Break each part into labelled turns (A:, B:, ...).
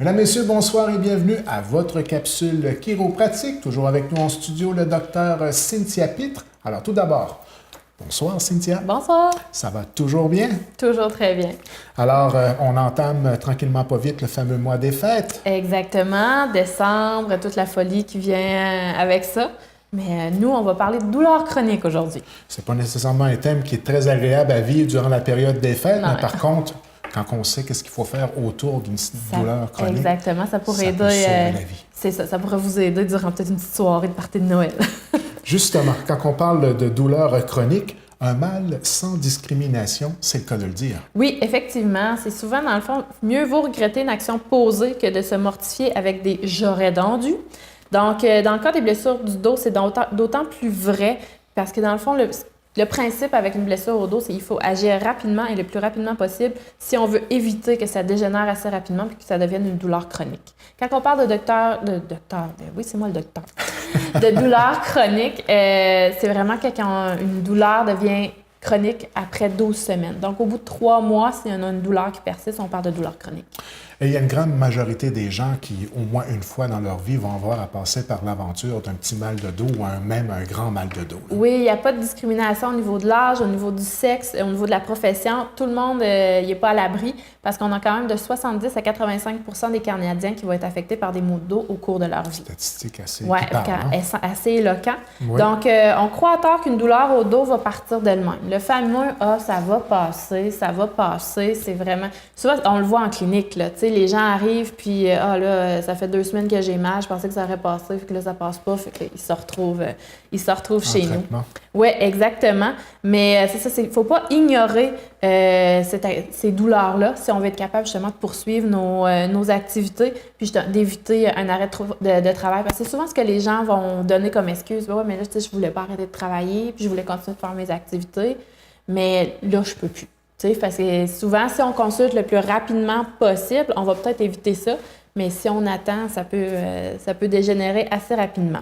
A: Mesdames, Messieurs, bonsoir et bienvenue à votre capsule chiropratique. Toujours avec nous en studio, le docteur Cynthia Pitre. Alors, tout d'abord, bonsoir Cynthia.
B: Bonsoir.
A: Ça va toujours bien?
B: Toujours très bien.
A: Alors, on entame tranquillement pas vite le fameux mois des fêtes.
B: Exactement. Décembre, toute la folie qui vient avec ça. Mais nous, on va parler de douleurs chroniques aujourd'hui.
A: C'est pas nécessairement un thème qui est très agréable à vivre durant la période des fêtes,
B: Non.
A: mais par contre, quand on sait qu'est-ce qu'il faut faire autour d'une douleur chronique,
B: exactement, ça pourrait
A: ça peut
B: aider.
A: sauver la vie.
B: C'est ça, ça pourrait vous aider durant peut-être une petite soirée de party de Noël.
A: Justement, quand on parle de douleur chronique, un mal sans discrimination, c'est le cas de le dire.
B: Oui, effectivement, c'est souvent, dans le fond, mieux vaut regretter une action posée que de se mortifier avec des « j'aurais donc dû ». Donc, dans le cas des blessures du dos, c'est d'autant plus vrai parce que, dans le fond, le principe avec une blessure au dos, c'est qu'il faut agir rapidement et le plus rapidement possible si on veut éviter que ça dégénère assez rapidement et que ça devienne une douleur chronique. Quand on parle oui, c'est moi le docteur, de douleur chronique, c'est vraiment quand une douleur devient chronique après 12 semaines. Donc, au bout de 3 mois, s'il y en a une douleur qui persiste, on parle de douleur chronique.
A: Et il y a une grande majorité des gens qui, au moins une fois dans leur vie, vont avoir à passer par l'aventure d'un petit mal de dos ou même un grand mal de dos. Là.
B: Oui, il n'y a pas de discrimination au niveau de l'âge, au niveau du sexe, au niveau de la profession. Tout le monde n'est pas à l'abri parce qu'on a quand même de 70 à 85 % des Canadiens qui vont être affectés par des maux de dos au cours de leur vie.
A: Statistique assez
B: assez éloquent.
A: Oui.
B: Donc, on croit à tort qu'une douleur au dos va partir d'elle-même. Le fameux « Ah, ça va passer », c'est vraiment... Souvent, on le voit en clinique, là, tu sais, les gens arrivent, puis « Ah, là, ça fait 2 semaines que j'ai mal, je pensais que ça aurait passé, fait que là, ça passe pas, fait qu'ils se retrouvent chez nous. » Oui, exactement. Mais c'est ça, il ne faut pas ignorer ces douleurs-là si on veut être capable justement de poursuivre nos activités, puis d'éviter un arrêt de travail. Parce que c'est souvent ce que les gens vont donner comme excuse. « Ouais, mais là, tu sais, je voulais pas arrêter de travailler, puis je voulais continuer de faire mes activités, mais là, je peux plus. » Parce que souvent, si on consulte le plus rapidement possible, on va peut-être éviter ça, mais si on attend, ça peut dégénérer assez rapidement.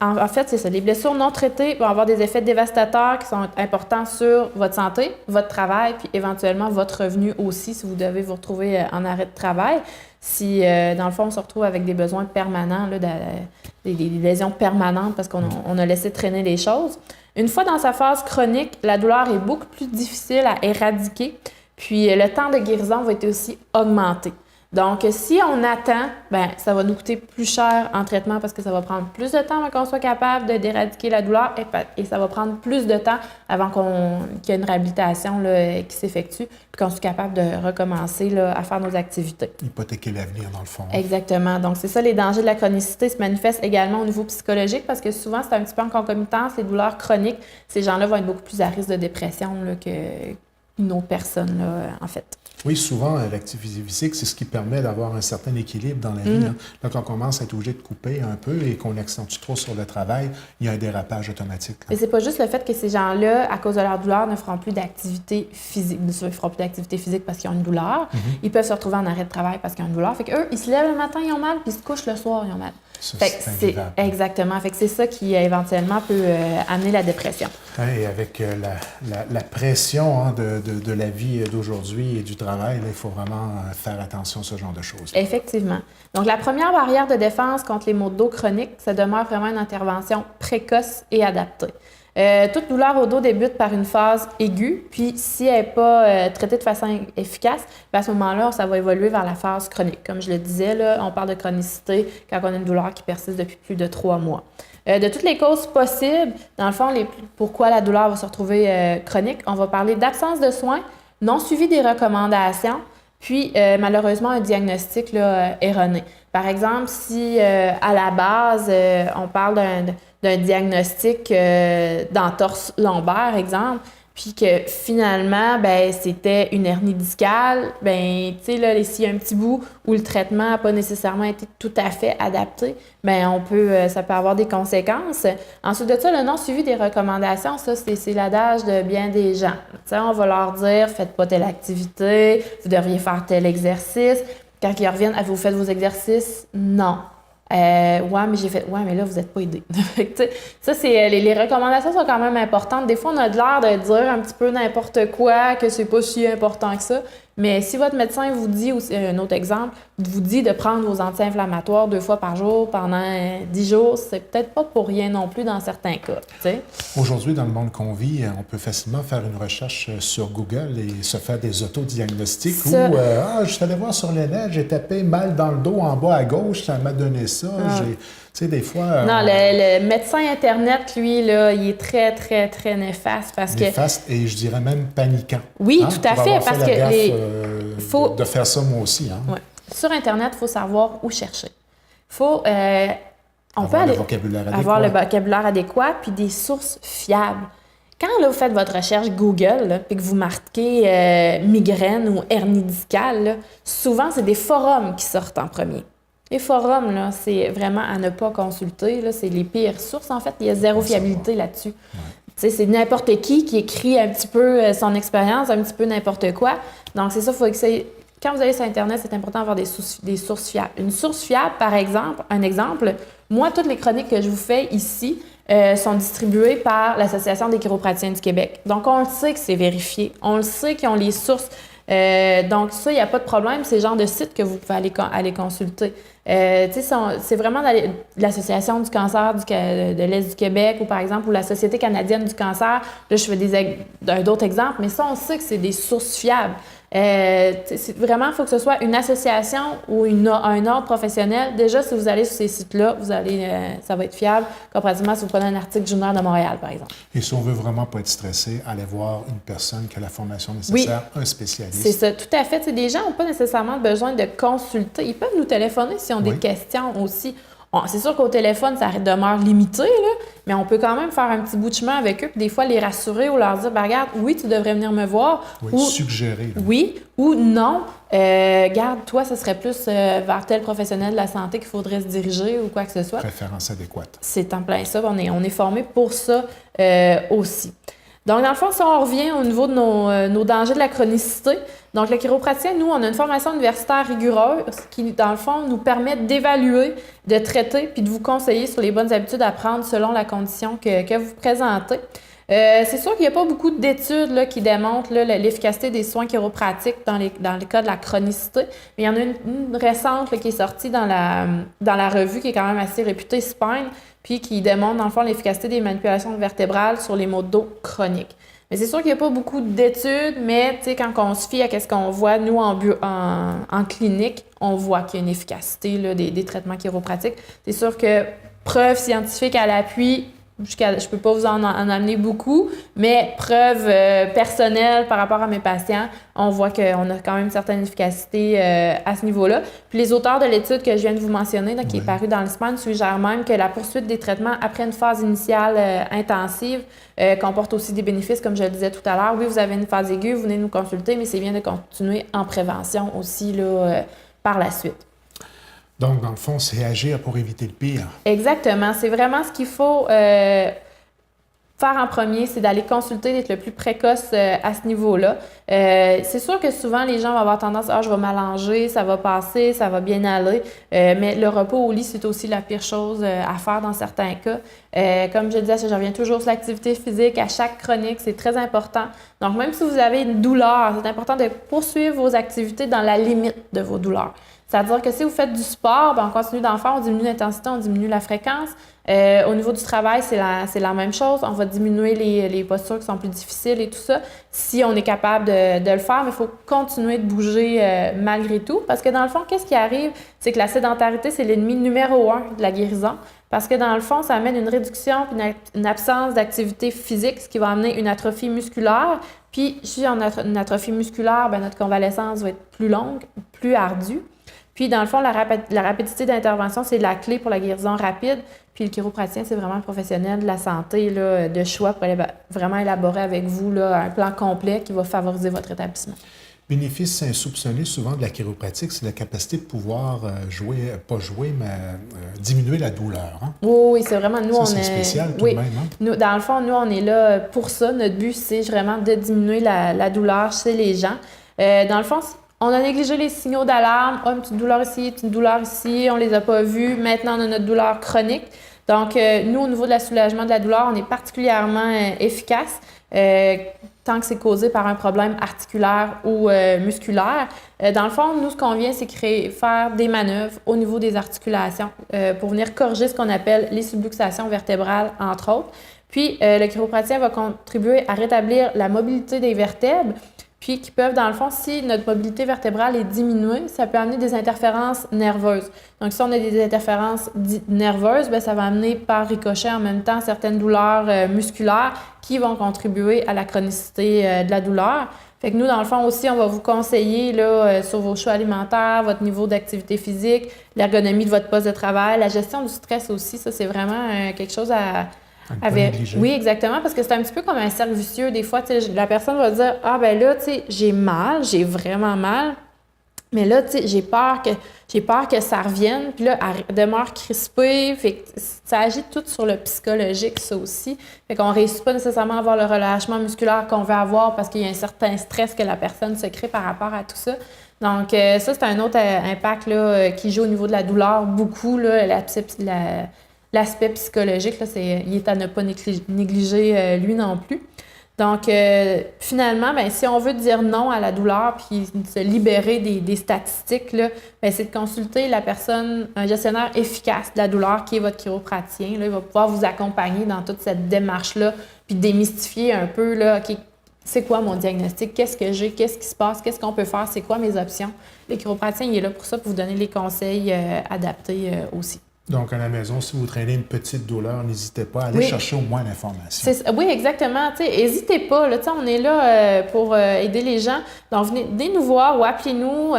B: En fait, c'est ça. Les blessures non traitées vont avoir des effets dévastateurs qui sont importants sur votre santé, votre travail, puis éventuellement votre revenu aussi si vous devez vous retrouver en arrêt de travail. Si, dans le fond, on se retrouve avec des besoins permanents, là, des lésions permanentes parce qu'on a laissé traîner les choses. Une fois dans sa phase chronique, la douleur est beaucoup plus difficile à éradiquer, puis le temps de guérison va être aussi augmenté. Donc, si on attend, ça va nous coûter plus cher en traitement parce que ça va prendre plus de temps avant qu'on soit capable d'éradiquer la douleur et ça va prendre plus de temps avant qu'il y ait une réhabilitation là, qui s'effectue puis qu'on soit capable de recommencer là, à faire nos activités.
A: Hypothéquer l'avenir, dans le fond.
B: Exactement. Donc, c'est ça, les dangers de la chronicité se manifestent également au niveau psychologique parce que souvent, c'est un petit peu en concomitance, les douleurs chroniques, ces gens-là vont être beaucoup plus à risque de dépression là, qu'une autre personne, là, en fait.
A: Oui, souvent, l'activité physique, c'est ce qui permet d'avoir un certain équilibre dans la vie. Hein. Là, quand on commence à être obligé de couper un peu et qu'on accentue trop sur le travail, il y a un dérapage automatique. Là.
B: Et c'est pas juste le fait que ces gens-là, à cause de leur douleur, ne feront plus d'activité physique. Ils ne feront plus d'activité physique parce qu'ils ont une douleur. Ils peuvent se retrouver en arrêt de travail parce qu'ils ont une douleur. Fait qu'eux, ils se lèvent le matin, ils ont mal, puis ils se couchent le soir, ils ont mal.
A: Ça,
B: c'est exactement. Fait que c'est ça qui, éventuellement, peut amener la dépression.
A: Et avec la pression de la vie d'aujourd'hui et du travail, là, il faut vraiment faire attention à ce genre de choses.
B: Effectivement. Donc, la première barrière de défense contre les maux de dos chroniques, ça demeure vraiment une intervention précoce et adaptée. Toute douleur au dos débute par une phase aiguë, puis si elle n'est pas traitée de façon efficace, à ce moment-là, ça va évoluer vers la phase chronique. Comme je le disais, là, on parle de chronicité quand on a une douleur qui persiste depuis plus de 3 mois. De toutes les causes possibles, dans le fond, pourquoi la douleur va se retrouver chronique, on va parler d'absence de soins, non suivi des recommandations, puis malheureusement un diagnostic là, erroné. Par exemple, si à la base, on parle d'un diagnostic d'entorse lombaire, exemple, puis que finalement, c'était une hernie discale, tu sais, là, s'il y a un petit bout où le traitement n'a pas nécessairement été tout à fait adapté, ça peut avoir des conséquences. Ensuite de ça, le non-suivi des recommandations, ça, c'est l'adage de bien des gens. Tu sais, on va leur dire, faites pas telle activité, vous devriez faire tel exercice. Quand ils reviennent, avez-vous fait vos exercices? Non. Mais là, vous n'êtes pas aidé. Ça, c'est les recommandations sont quand même importantes. Des fois, on a de l'air de dire un petit peu n'importe quoi, que c'est pas si important que ça. Mais si votre médecin vous dit, aussi, un autre exemple, vous dit de prendre vos anti-inflammatoires 2 fois par jour pendant 10 jours, c'est peut-être pas pour rien non plus dans certains cas. T'sais.
A: Aujourd'hui, dans le monde qu'on vit, on peut facilement faire une recherche sur Google et se faire des autodiagnostics où je suis allé voir sur le net, j'ai tapé mal dans le dos en bas à gauche, ça m'a donné ça. Tu sais, des fois...
B: Non, le médecin Internet, lui, là, il est très, très, très néfaste parce
A: néfaste et je dirais même paniquant.
B: Oui, tout à fait, parce que
A: faut de faire ça moi aussi. Hein?
B: Ouais. Sur Internet, il faut savoir où chercher. Faut
A: avoir le vocabulaire adéquat.
B: Avoir le vocabulaire adéquat puis des sources fiables. Quand là, vous faites votre recherche Google puis que vous marquez migraine ou hernie discale, là, souvent, c'est des forums qui sortent en premier. Les forums, là, c'est vraiment à ne pas consulter. Là, c'est les pires sources. En fait, il y a zéro fiabilité là-dessus. Ouais. C'est n'importe qui écrit un petit peu son expérience, un petit peu n'importe quoi. Donc, c'est ça, il faut essayer. Quand vous allez sur Internet, c'est important d'avoir des sources fiables. Une source fiable, par exemple, moi, toutes les chroniques que je vous fais ici sont distribuées par l'Association des chiropraticiens du Québec. Donc, on le sait que c'est vérifié. On le sait qu'ils ont les sources. Donc, ça, il n'y a pas de problème. C'est le genre de site que vous pouvez aller consulter. C'est vraiment l'Association du cancer de l'Est du Québec ou, par exemple, ou la Société canadienne du cancer. Là, je fais d'autres exemples, mais ça, on sait que c'est des sources fiables. Vraiment, il faut que ce soit une association ou un ordre professionnel. Déjà, si vous allez sur ces sites-là, ça va être fiable. Comparativement, si vous prenez un article du Journal de Montréal, par exemple.
A: Et si on veut vraiment pas être stressé, allez voir une personne qui a la formation nécessaire, un spécialiste.
B: C'est ça, tout à fait. Les gens n'ont pas nécessairement besoin de consulter. Ils peuvent nous téléphoner s'ils ont des questions aussi. C'est sûr qu'au téléphone, ça demeure limité, là, mais on peut quand même faire un petit bout de chemin avec eux, puis des fois les rassurer ou leur dire regarde, oui, tu devrais venir me voir.
A: Oui,
B: ou
A: suggérer. Là.
B: Oui, ou non, regarde, toi, ce serait plus vers tel professionnel de la santé qu'il faudrait se diriger ou quoi que ce soit.
A: Préférence adéquate.
B: C'est en plein ça. On est formé pour ça aussi. Donc, dans le fond, si on revient au niveau de nos dangers de la chronicité, donc le chiropraticien, nous, on a une formation universitaire rigoureuse qui, dans le fond, nous permet d'évaluer, de traiter puis de vous conseiller sur les bonnes habitudes à prendre selon la condition que vous présentez. C'est sûr qu'il n'y a pas beaucoup d'études là, qui démontrent là, l'efficacité des soins chiropratiques dans le cas de la chronicité, mais il y en a une récente là, qui est sortie dans la revue qui est quand même assez réputée, Spine, puis qui démontre dans le fond l'efficacité des manipulations vertébrales sur les maux de dos chroniques. Mais c'est sûr qu'il n'y a pas beaucoup d'études, mais quand on se fie à ce qu'on voit, nous, en clinique, on voit qu'il y a une efficacité là, des traitements chiropratiques. C'est sûr que preuves scientifiques à l'appui, je ne peux pas vous en amener beaucoup, mais preuves personnelles par rapport à mes patients, on voit qu'on a quand même une certaine efficacité à ce niveau-là. Puis les auteurs de l'étude que je viens de vous mentionner, là, qui est parue dans le Spine, suggèrent même que la poursuite des traitements après une phase initiale intensive comporte aussi des bénéfices, comme je le disais tout à l'heure. Oui, vous avez une phase aiguë, vous venez nous consulter, mais c'est bien de continuer en prévention aussi là, par la suite.
A: Donc, dans le fond, c'est agir pour éviter le pire.
B: Exactement. C'est vraiment ce qu'il faut faire en premier, c'est d'aller consulter, d'être le plus précoce à ce niveau-là. C'est sûr que souvent, les gens vont avoir tendance à « je vais m'allonger, ça va passer, ça va bien aller ». Mais le repos au lit, c'est aussi la pire chose à faire dans certains cas. Comme je disais, je reviens toujours sur l'activité physique. À chaque chronique, c'est très important. Donc, même si vous avez une douleur, c'est important de poursuivre vos activités dans la limite de vos douleurs. C'est-à-dire que si vous faites du sport, on continue d'en faire, on diminue l'intensité, on diminue la fréquence. Au niveau du travail, c'est la même chose. On va diminuer les postures qui sont plus difficiles et tout ça, si on est capable de le faire. Mais il faut continuer de bouger malgré tout. Parce que dans le fond, qu'est-ce qui arrive? C'est que la sédentarité, c'est l'ennemi numéro 1 de la guérison. Parce que dans le fond, ça amène une réduction et une absence d'activité physique, ce qui va amener une atrophie musculaire. Puis, si on a une atrophie musculaire, notre convalescence va être plus longue, plus ardue. Puis, dans le fond, la rapidité d'intervention, c'est la clé pour la guérison rapide. Puis, le chiropraticien, c'est vraiment le professionnel de la santé là, de choix pour vraiment élaborer avec vous là, un plan complet qui va favoriser votre établissement.
A: Bénéfice insoupçonné souvent de la chiropratique, c'est la capacité de pouvoir diminuer la douleur. Hein?
B: Oui, c'est vraiment, nous,
A: c'est spécial tout de même. Hein?
B: Nous, dans le fond, nous, on est là pour ça. Notre but, c'est vraiment de diminuer la douleur chez les gens. Dans le fond, on a négligé les signaux d'alarme. Une petite douleur ici, une petite douleur ici. On les a pas vus. Maintenant, on a notre douleur chronique. Donc, nous, au niveau de la soulagement de la douleur, on est particulièrement efficace. tant que c'est causé par un problème articulaire ou musculaire. Dans le fond, nous, ce qu'on vient, c'est faire des manœuvres au niveau des articulations pour venir corriger ce qu'on appelle les subluxations vertébrales, entre autres. Puis, le chiropraticien va contribuer à rétablir la mobilité des vertèbres, puis qui peuvent, dans le fond, si notre mobilité vertébrale est diminuée, ça peut amener des interférences nerveuses. Donc, si on a des interférences nerveuses, bien, ça va amener par ricochet en même temps certaines douleurs musculaires qui vont contribuer à la chronicité de la douleur. Fait que nous, dans le fond aussi, on va vous conseiller là, sur vos choix alimentaires, votre niveau d'activité physique, l'ergonomie de votre poste de travail, la gestion du stress aussi. Ça, c'est vraiment quelque chose à oui, exactement, parce que c'est un petit peu comme un cercle vicieux. Des fois, la personne va dire « Ah, ben là, tu sais, j'ai mal, j'ai vraiment mal, mais là, tu sais, j'ai peur que ça revienne. » Puis là, elle demeure crispée. Fait que ça agit tout sur le psychologique, ça aussi. Fait qu'on ne réussit pas nécessairement à avoir le relâchement musculaire qu'on veut avoir parce qu'il y a un certain stress que la personne se crée par rapport à tout ça. Donc, ça, c'est un autre impact là, qui joue au niveau de la douleur beaucoup, là, l'aspect psychologique, là, il est à ne pas négliger lui non plus. Donc, finalement, bien, si on veut dire non à la douleur puis se libérer des statistiques, là, bien, c'est de consulter la personne, un gestionnaire efficace de la douleur qui est votre chiropraticien. Là, il va pouvoir vous accompagner dans toute cette démarche-là puis démystifier un peu, là, OK, c'est quoi mon diagnostic? Qu'est-ce que j'ai? Qu'est-ce qui se passe? Qu'est-ce qu'on peut faire? C'est quoi mes options? Le chiropraticien, il est là pour ça, pour vous donner les conseils adaptés aussi.
A: Donc, à la maison, si vous traînez une petite douleur, n'hésitez pas à aller chercher au moins l'information.
B: Oui, exactement. N'hésitez pas. Là, on est là pour aider les gens. Donc, venez nous voir ou appelez-nous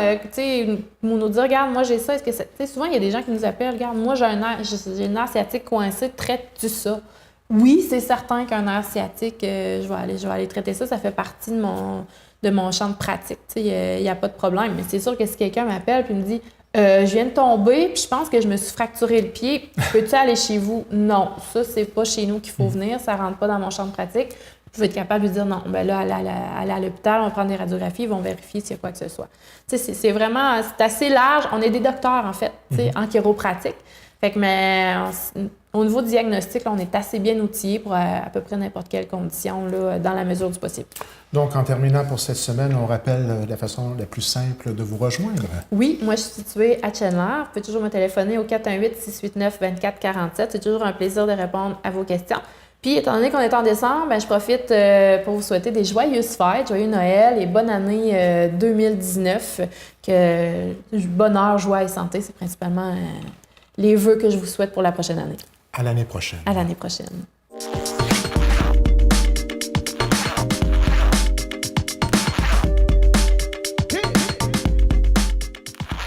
B: pour nous dire, regarde, moi, j'ai ça. Est-ce que souvent, il y a des gens qui nous appellent, regarde, moi, j'ai un nerf sciatique coincé, traite-tu ça? Oui, c'est certain qu'un nerf sciatique, je vais aller traiter ça. Ça fait partie de mon champ de pratique. Il n'y a pas de problème. Mais c'est sûr que si quelqu'un m'appelle et me dit, je viens de tomber, puis je pense que je me suis fracturé le pied. Peux-tu aller chez vous? Non, ça, c'est pas chez nous qu'il faut venir. Ça rentre pas dans mon champ de pratique. Je vais être capable de dire non. Ben là, aller à l'hôpital, on va prendre des radiographies, ils vont vérifier s'il y a quoi que ce soit. C'est vraiment, c'est assez large. On est des docteurs, en fait, en chiropratique. Fait que, mais au niveau du diagnostic, là, on est assez bien outillés pour à peu près n'importe quelle condition, là, dans la mesure du possible.
A: Donc, en terminant pour cette semaine, on rappelle la façon la plus simple de vous rejoindre.
B: Oui, moi, je suis située à Chandler. Vous pouvez toujours me téléphoner au 418-689-2447. C'est toujours un plaisir de répondre à vos questions. Puis, étant donné qu'on est en décembre, je profite pour vous souhaiter des joyeuses fêtes, joyeux Noël et bonne année 2019. Bonheur, joie et santé, c'est principalement les vœux que je vous souhaite pour la prochaine année.
A: À l'année prochaine.
B: À l'année prochaine.